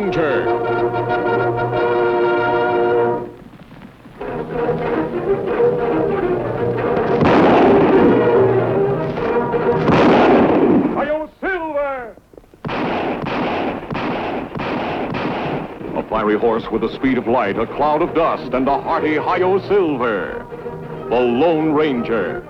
Ranger. Hi-yo, Silver! A fiery horse with the speed of light, a cloud of dust, and a hearty Hi-yo Silver. The Lone Ranger.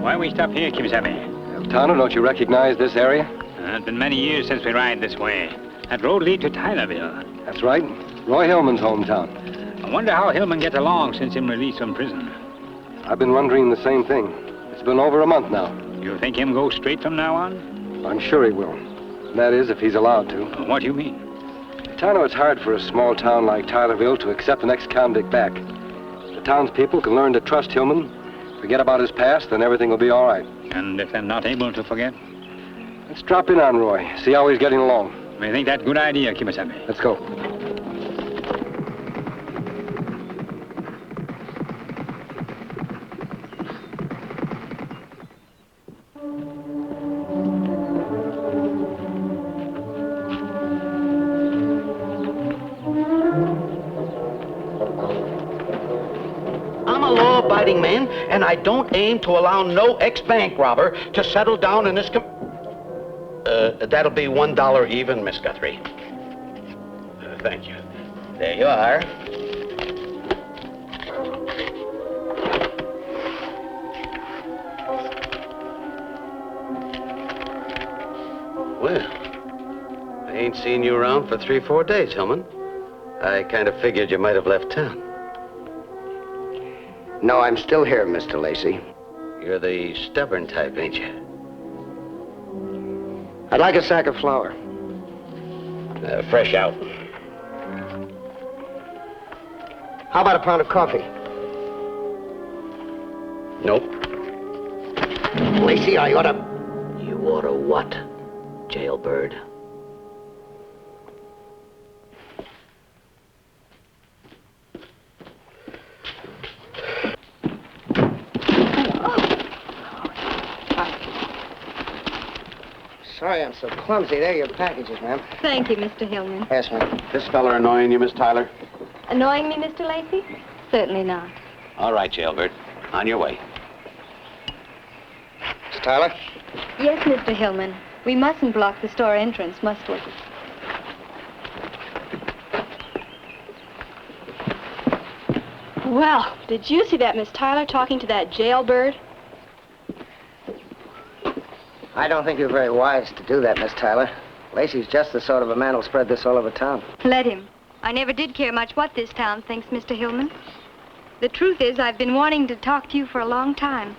Why we stop here, Kimasabi? Tonto, don't you recognize this area? It's been many years since we ride this way. That road leads to Tylerville. That's right. Roy Hillman's hometown. I wonder how Hillman gets along since him released from prison. I've been wondering the same thing. It's been over a month now. You think him go straight from now on? I'm sure he will. That is, if he's allowed to. What do you mean? Tonto, it's hard for a small town like Tylerville to accept an ex-convict back. The townspeople can learn to trust Hillman, forget about his past, then everything will be all right. And if they're not able to forget? Let's drop in on Roy, see how he's getting along. I think that's a good idea, Kimasabi. Let's go. I'm a law-abiding man, and I don't aim to allow no ex-bank robber to settle down in this that'll be $1 even, Miss Guthrie. Thank you. There you are. Well, I ain't seen you around for 3-4 days, Hillman. I kind of figured you might have left town. No, I'm still here, Mr. Lacey. You're the stubborn type, ain't you? I'd like a sack of flour. Fresh out. How about a pound of coffee? Nope. Lacey, I oughta... You oughta what, jailbird? Sorry I'm so clumsy. There are your packages, ma'am. Thank you, Mr. Hillman. Yes, ma'am. This fella annoying you, Miss Tyler? Annoying me, Mr. Lacey? Certainly not. All right, jailbird. On your way. Miss Tyler? Yes, Mr. Hillman. We mustn't block the store entrance, must we? Well, did you see that Miss Tyler talking to that jailbird? I don't think you're very wise to do that, Miss Tyler. Lacey's just the sort of a man who'll spread this all over town. Let him. I never did care much what this town thinks, Mr. Hillman. The truth is, I've been wanting to talk to you for a long time.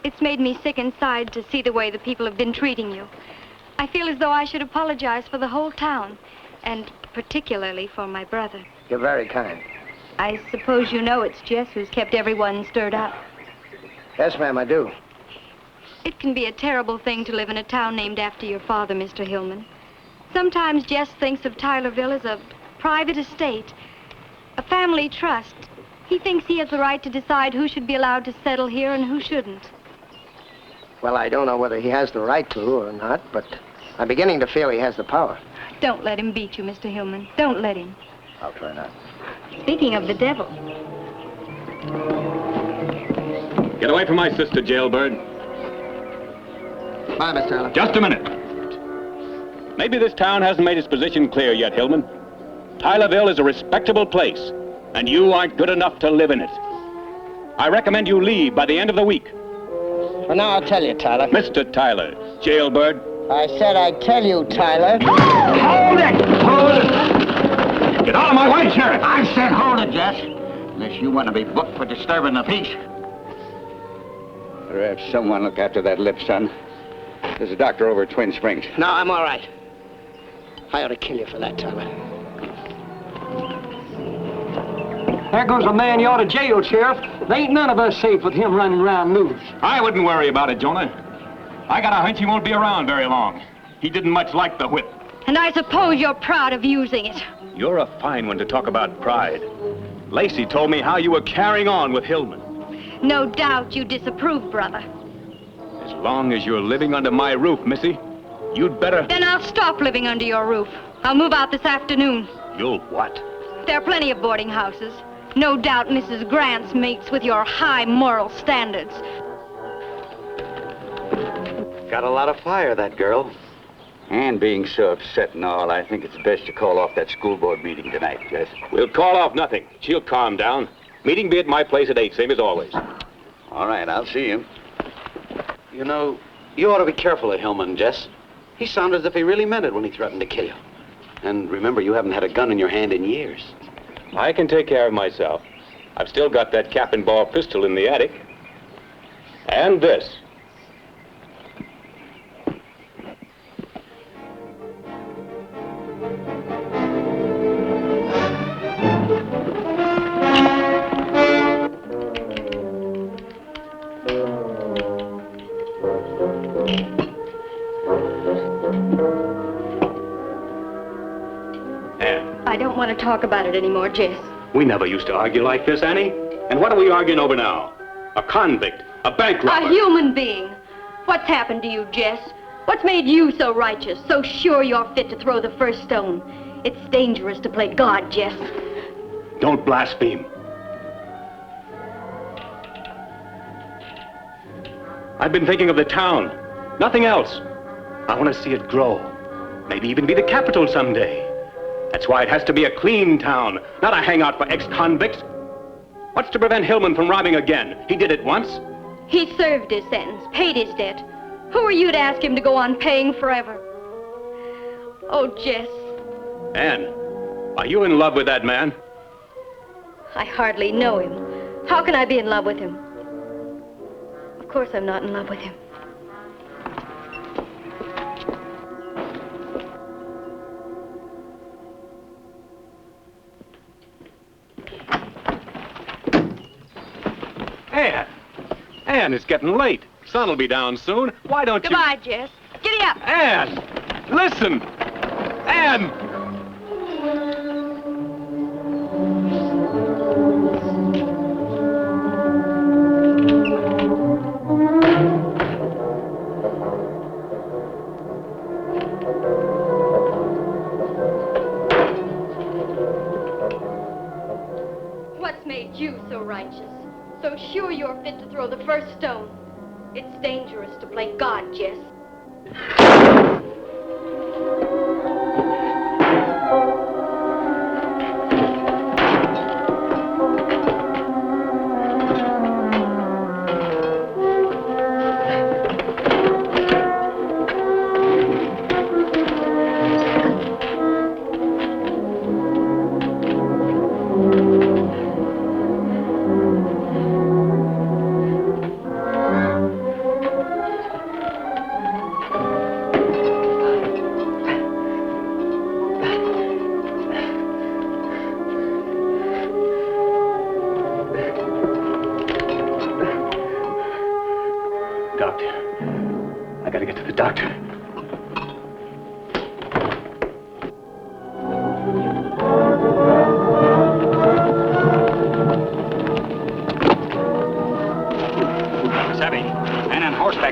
It's made me sick inside to see the way the people have been treating you. I feel as though I should apologize for the whole town, and particularly for my brother. You're very kind. I suppose you know it's Jess who's kept everyone stirred up. Yes, ma'am, I do. It can be a terrible thing to live in a town named after your father, Mr. Hillman. Sometimes Jess thinks of Tylerville as a private estate, a family trust. He thinks he has the right to decide who should be allowed to settle here and who shouldn't. Well, I don't know whether he has the right to or not, but I'm beginning to feel he has the power. Don't let him beat you, Mr. Hillman. Don't let him. I'll try not. Speaking of the devil. Get away from my sister, jailbird. Bye, Miss Tyler. Just a minute. Maybe this town hasn't made its position clear yet, Hillman. Tylerville is a respectable place, and you aren't good enough to live in it. I recommend you leave by the end of the week. Well, now I'll tell you, Tyler. Mr. Tyler, jailbird. I said I'd tell you, Tyler. Hold it! Hold it! Get out of my way, Sheriff! I said hold it, Jess. Unless you want to be booked for disturbing the peace. Better have someone look after that lip, son. There's a doctor over at Twin Springs. No, I'm all right. I ought to kill you for that, Tyler. There goes a man you ought to jail, Sheriff. There ain't none of us safe with him running around loose. I wouldn't worry about it, Jonah. I got a hunch he won't be around very long. He didn't much like the whip. And I suppose you're proud of using it. You're a fine one to talk about pride. Lacey told me how you were carrying on with Hillman. No doubt you disapprove, brother. As long as you're living under my roof, Missy, you'd better... Then I'll stop living under your roof. I'll move out this afternoon. You'll what? There are plenty of boarding houses. No doubt Mrs. Grant's meets with your high moral standards. Got a lot of fire, that girl. And being so upset and all, I think it's best to call off that school board meeting tonight, Jess. We'll call off nothing. She'll calm down. Meeting be at my place at 8, same as always. All right, I'll see you. You know, you ought to be careful of Hillman, Jess. He sounded as if he really meant it when he threatened to kill you. And remember, you haven't had a gun in your hand in years. I can take care of myself. I've still got that cap and ball pistol in the attic. And this. I don't want to talk about it anymore, Jess. We never used to argue like this, Annie. And what are we arguing over now? A convict, a bank robber. A human being. What's happened to you, Jess? What's made you so righteous, so sure you're fit to throw the first stone? It's dangerous to play God, Jess. Don't blaspheme. I've been thinking of the town. Nothing else. I want to see it grow. Maybe even be the capital someday. That's why it has to be a clean town, not a hangout for ex-convicts. What's to prevent Hillman from robbing again? He did it once. He served his sentence, paid his debt. Who are you to ask him to go on paying forever? Oh, Jess. Anne, are you in love with that man? I hardly know him. How can I be in love with him? Of course I'm not in love with him. Anne, it's getting late. Sun'll be down soon. Why don't you... Goodbye, Jess. Giddy up. Anne! Listen! Anne! What's made you so righteous? So sure you're fit to throw the first stone. It's dangerous to play God, Jess.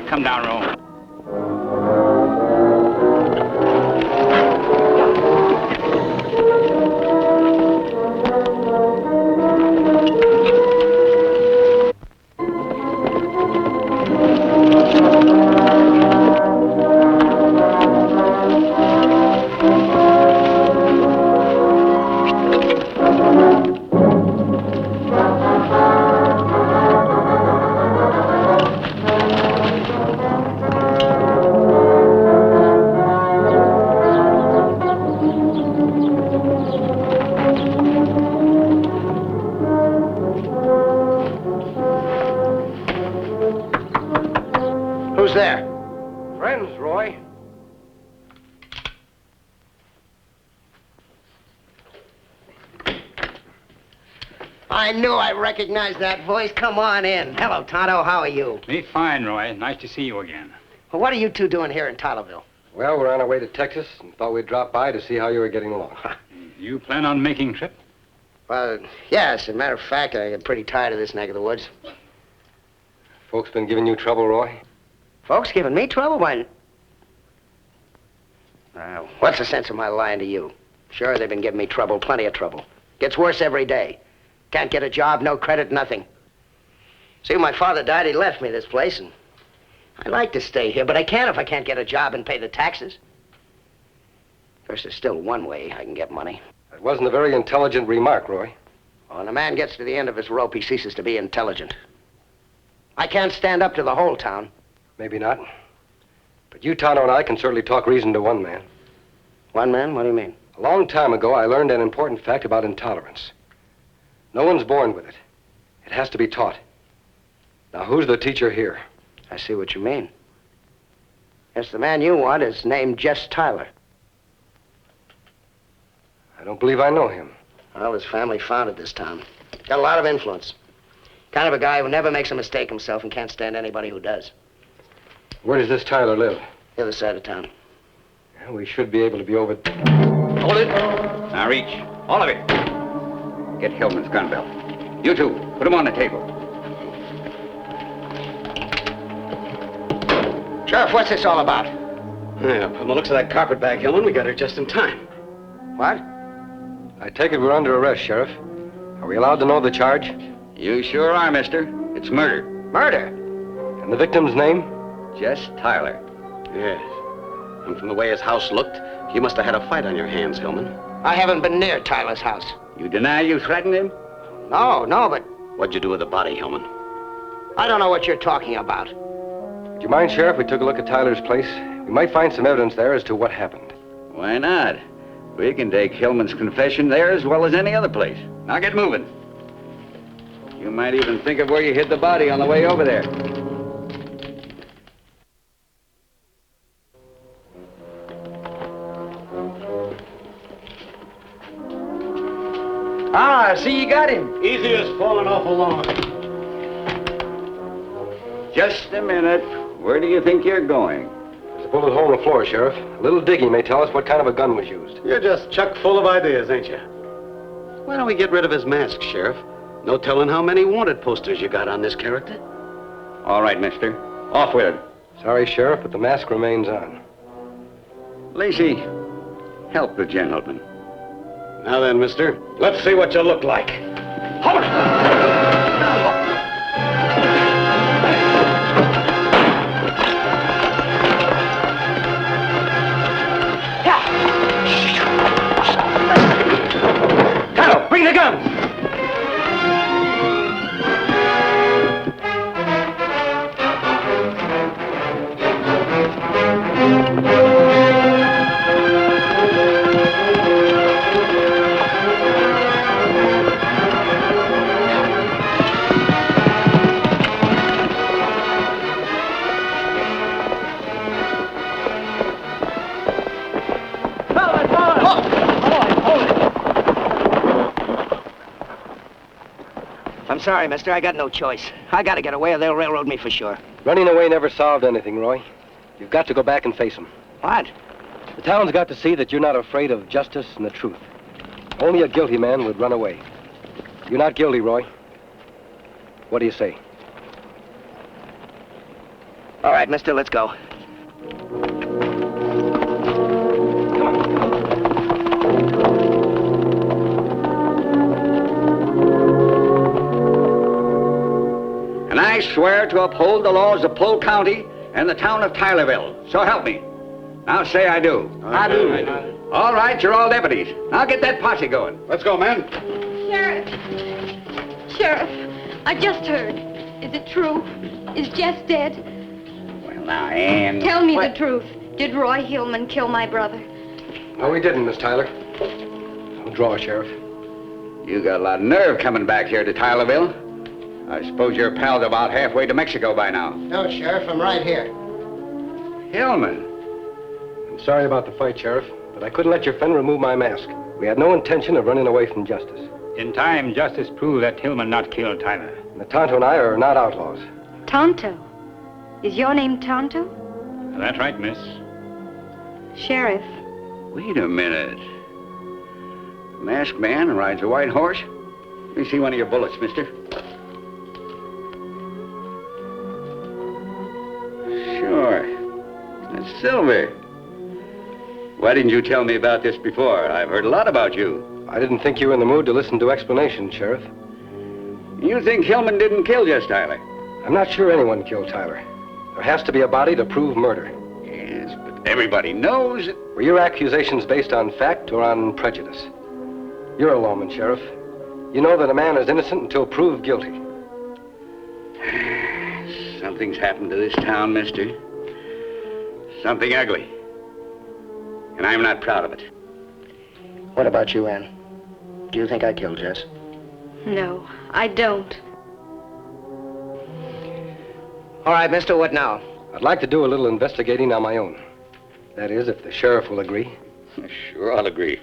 Come down, Rome. Who's there? Friends, Roy. I knew I recognized that voice. Come on in. Hello, Tonto. How are you? Me fine, Roy. Nice to see you again. Well, what are you two doing here in Tylerville? Well, we're on our way to Texas and thought we'd drop by to see how you were getting along. You plan on making trip? Well, yes. As a matter of fact, I get pretty tired of this neck of the woods. Folks been giving you trouble, Roy? Folks giving me trouble? Why? What's the sense of my lying to you? Sure, they've been giving me trouble, plenty of trouble. Gets worse every day. Can't get a job, no credit, nothing. See, when my father died, he left me this place, and I'd like to stay here, but I can't if I can't get a job and pay the taxes. Of course, there's still one way I can get money. That wasn't a very intelligent remark, Roy. When a man gets to the end of his rope, he ceases to be intelligent. I can't stand up to the whole town. Maybe not. But you, Tonto, and I can certainly talk reason to one man. One man? What do you mean? A long time ago, I learned an important fact about intolerance. No one's born with it. It has to be taught. Now, who's the teacher here? I see what you mean. Yes, the man you want is named Jess Tyler. I don't believe I know him. Well, his family founded this town. Got a lot of influence. Kind of a guy who never makes a mistake himself and can't stand anybody who does. Where does this Tyler live? The other side of town. Yeah, we should be able to be over... Hold it. Now reach. All of it. Get Hillman's gun belt. You two, put him on the table. Sheriff, what's this all about? Yeah, from the looks of that carpetbag, Hillman, we got her just in time. What? I take it we're under arrest, Sheriff. Are we allowed to know the charge? You sure are, mister. It's murder. Murder? And the victim's name? Jess Tyler. Yes. And from the way his house looked, you must have had a fight on your hands, Hillman. I haven't been near Tyler's house. You deny you threatened him? No, but What'd you do with the body, Hillman? I don't know what you're talking about. Would you mind, Sheriff, we took a look at Tyler's place? We might find some evidence there as to what happened. Why not? We can take Hillman's confession there as well as any other place. Now get moving. You might even think of where you hid the body on the way over there. Ah, I see you got him. Easy as falling off a lawn. Just a minute. Where do you think you're going? There's a bullet hole in the floor, Sheriff. A little digging may tell us what kind of a gun was used. You're just chock full of ideas, ain't you? Why don't we get rid of his mask, Sheriff? No telling how many wanted posters you got on this character. All right, mister. Off with it. Sorry, Sheriff, but the mask remains on. Lacey, help the gentleman. Now then, mister, let's see what you look like. Tonto, bring the guns. I'm sorry, mister. I got no choice. I gotta get away or they'll railroad me for sure. Running away never solved anything, Roy. You've got to go back and face them. What? The town's got to see that you're not afraid of justice and the truth. Only a guilty man would run away. You're not guilty, Roy. What do you say? All right, mister, let's go. And I swear to uphold the laws of Polk County and the town of Tylerville. So help me. Now say I do. I do. All right, you're all deputies. Now get that posse going. Let's go, man. Sheriff, I just heard. Is it true? Is Jess dead? Well, now, Ann. Tell me the truth. Did Roy Hillman kill my brother? No, we didn't, Miss Tyler. Don't draw, Sheriff. You got a lot of nerve coming back here to Tylerville. I suppose your pal's about halfway to Mexico by now. No, Sheriff, I'm right here. Hillman. I'm sorry about the fight, Sheriff, but I couldn't let your friend remove my mask. We had no intention of running away from justice. In time, justice proved that Hillman not killed Tyler. And the Tonto and I are not outlaws. Tonto. Is your name Tonto? That's right, miss. Sheriff. Wait a minute. Masked man rides a white horse? Let me see one of your bullets, mister. Sure. That's Silver. Why didn't you tell me about this before? I've heard a lot about you. I didn't think you were in the mood to listen to explanations, Sheriff. You think Hillman didn't kill Jess Tyler? I'm not sure anyone killed Tyler. There has to be a body to prove murder. Yes, but everybody knows it. Were your accusations based on fact or on prejudice? You're a lawman, Sheriff. You know that a man is innocent until proved guilty. Something's happened to this town, mister. Something ugly. And I'm not proud of it. What about you, Ann? Do you think I killed Jess? No, I don't. All right, mister, what now? I'd like to do a little investigating on my own. That is, if the sheriff will agree. Sure, I'll agree.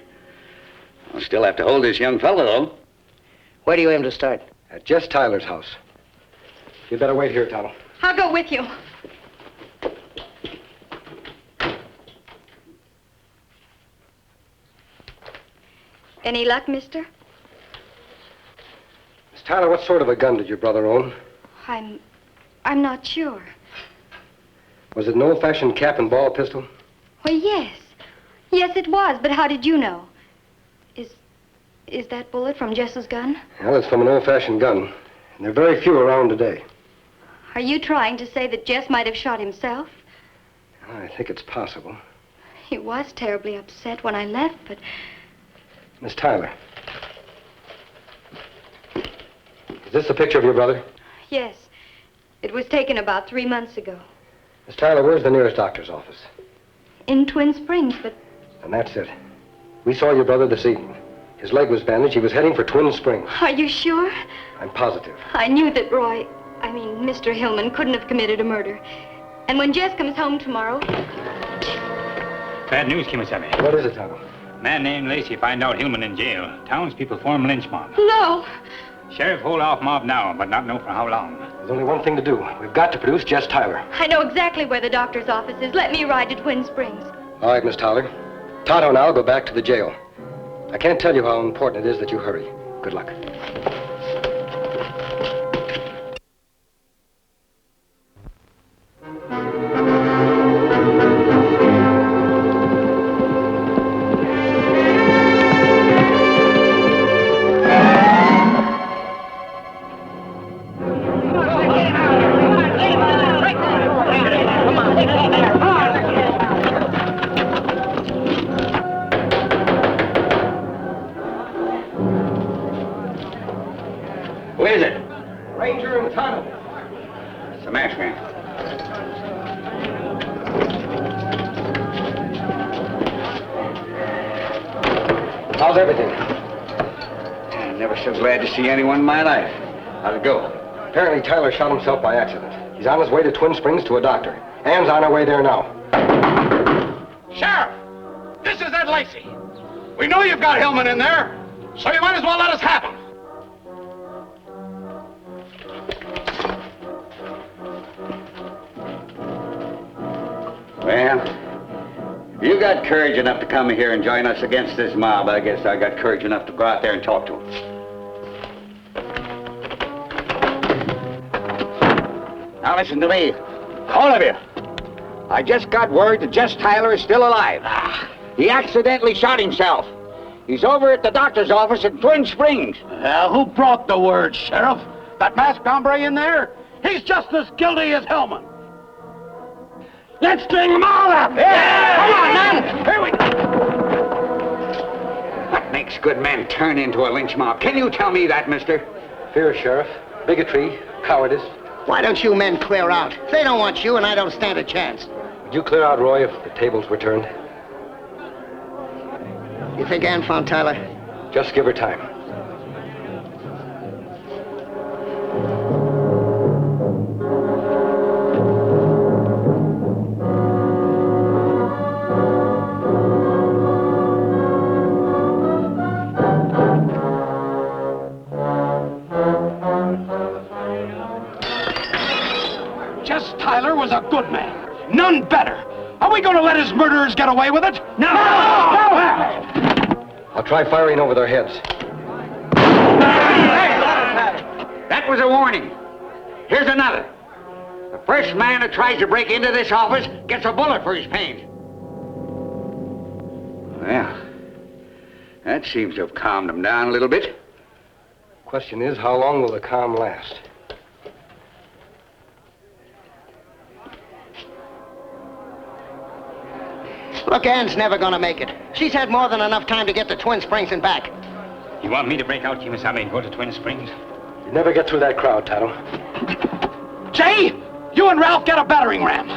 I'll still have to hold this young fellow, though. Where do you aim to start? At Jess Tyler's house. You'd better wait here, Tonto. I'll go with you. Any luck, mister? Miss Tyler, what sort of a gun did your brother own? I'm not sure. Was it an old-fashioned cap and ball pistol? Well, yes. Yes, it was, but how did you know? Is that bullet from Jess's gun? Well, it's from an old-fashioned gun, and there are very few around today. Are you trying to say that Jess might have shot himself? I think it's possible. He was terribly upset when I left, but... Miss Tyler. Is this a picture of your brother? Yes. It was taken about 3 months ago. Miss Tyler, where's the nearest doctor's office? In Twin Springs, but... And that's it. We saw your brother this evening. His leg was bandaged. He was heading for Twin Springs. Are you sure? I'm positive. I knew that Mr. Hillman couldn't have committed a murder. And when Jess comes home tomorrow... Bad news, Kimasabi. What is it, Tonto? Man named Lacey find out Hillman in jail. Townspeople form lynch mob. No! Sheriff hold off mob now, but not know for how long. There's only one thing to do. We've got to produce Jess Tyler. I know exactly where the doctor's office is. Let me ride to Twin Springs. All right, Miss Tyler. Tonto and I'll go back to the jail. I can't tell you how important it is that you hurry. Good luck. Who is it? Ranger and Tonto. It's the masked man. How's everything? I'm never so glad to see anyone in my life. How'd it go? Apparently Tyler shot himself by accident. He's on his way to Twin Springs to a doctor. Ann's on her way there now. Sheriff, this is Ed Lacey. We know you've got Hillman in there, so you might as well let us have him. Well, if you got courage enough to come here and join us against this mob, I guess I got courage enough to go out there and talk to him. Now listen to me, all of you. I just got word that Jess Tyler is still alive. He accidentally shot himself. He's over at the doctor's office in Twin Springs. Who brought the word, Sheriff? That masked hombre in there? He's just as guilty as Hillman. Let's string them all up! Yeah! Come on, man! Here we go! What makes good men turn into a lynch mob? Can you tell me that, mister? Fear, Sheriff. Bigotry, cowardice. Why don't you men clear out? They don't want you, and I don't stand a chance. Would you clear out, Roy, if the tables were turned? You think Ann found Tyler? Just give her time. Jess Tyler was a good man. None better. Are we going to let his murderers get away with it? No! I'll try firing over their heads. That was a warning. Here's another. The first man who tries to break into this office gets a bullet for his pains. Well, that seems to have calmed them down a little bit. Question is, how long will the calm last? Look, Ann's never gonna make it. She's had more than enough time to get to Twin Springs and back. You want me to break out, Kimasabi, and go to Twin Springs? You never get through that crowd, Tonto. Jay, you and Ralph get a battering ram.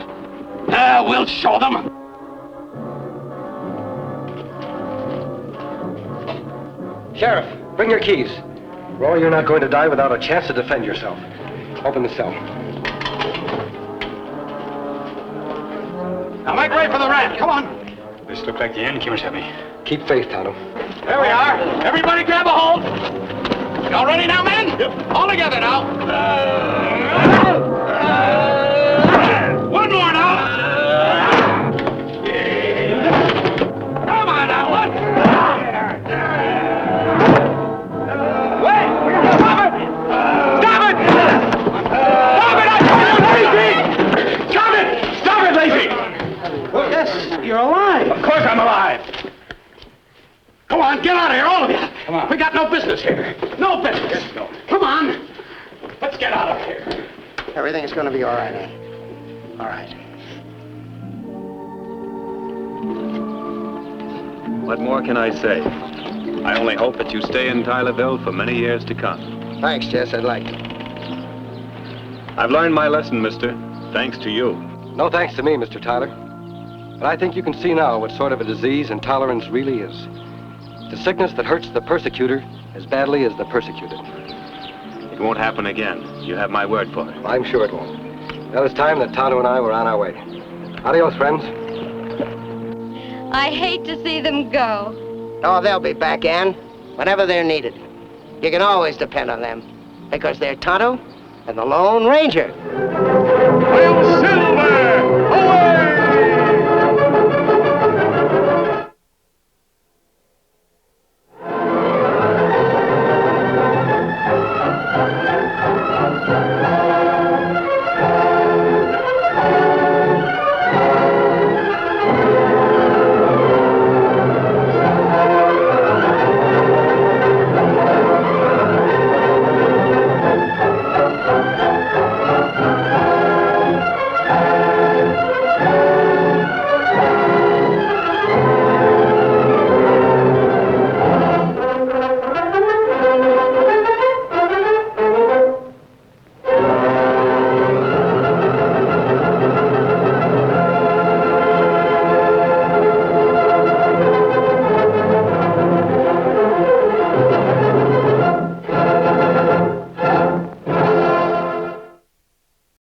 We'll show them. Sheriff, bring your keys. Roy, you're not going to die without a chance to defend yourself. Open the cell. Now make way for the ram. Come on. This looks like the end, Kimasabi. Keep faith, Tonto. There we are. Everybody grab a hold. Y'all ready now, men? Yep. All together now. One more now. Come on now, one. Wait! Stop it! Stop it! Stop it! I told you, Lacey! Stop it! Stop it, Lacey! Yes, you're alive. Of course I'm alive. Come on, get out of here, all of you. Come on. We got no business here. No business. Yes, no. Come on. Let's get out of here. Everything's gonna be all right, Ann. All right. What more can I say? I only hope that you stay in Tylerville for many years to come. Thanks, Jess. I'd like to. I've learned my lesson, mister, thanks to you. No thanks to me, Mr. Tyler. But I think you can see now what sort of a disease intolerance really is. It's a sickness that hurts the persecutor as badly as the persecuted. It won't happen again. You have my word for it. I'm sure it won't. Well, it's time that Tonto and I were on our way. Adios, friends. I hate to see them go. Oh, they'll be back, Ann, whenever they're needed. You can always depend on them, because they're Tonto and the Lone Ranger.